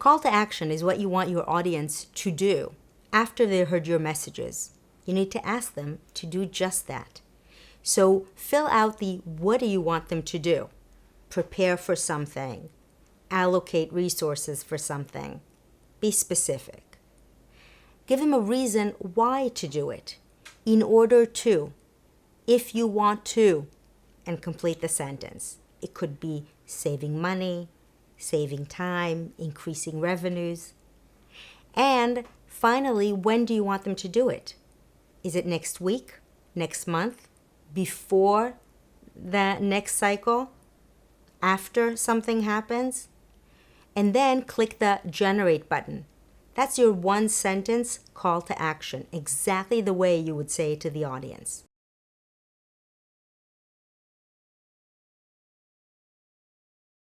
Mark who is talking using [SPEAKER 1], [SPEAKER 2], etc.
[SPEAKER 1] Call to action is what you want your audience to do after they heard your messages. You need to ask them to do just that. So fill out the what do you want them to do? Prepare for something. Allocate resources for something. Be specific. Give them a reason why to do it. In order to. If you want to. And complete the sentence. It could be saving money, saving time, increasing revenues. And finally, when do you want them to do it? Is it next week? Next month? Before the next cycle? After something happens? And then click the generate button. That's your one sentence call to action, exactly the way you would say it to the audience.